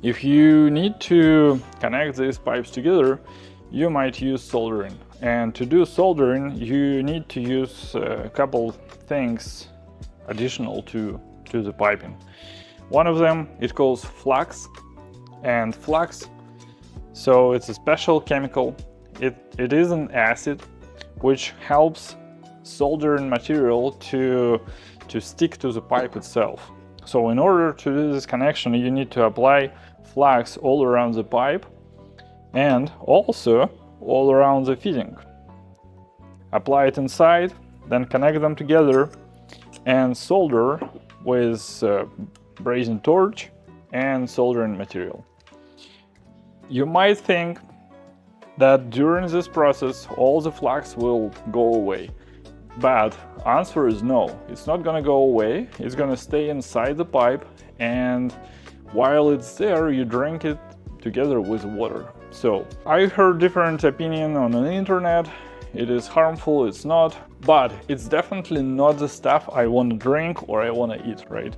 If you need to connect these pipes together, you might use soldering. And to do soldering, you need to use a couple things additional to the piping. One of them, it calls flux. And flux, so it's a special chemical. It is an acid which helps soldering material to stick to the pipe itself. So in order to do this connection, you need to apply flux all around the pipe and also all around the fitting. Apply it inside, then connect them together and solder with brazing torch and soldering material. You might think that during this process all the flux will go away, but answer is no. It's not gonna go away, it's gonna stay inside the pipe, and while it's there you drink it together with water. So I heard different opinion on the internet. It is harmful, it's not, but it's definitely not the stuff I want to drink or I want to eat, right?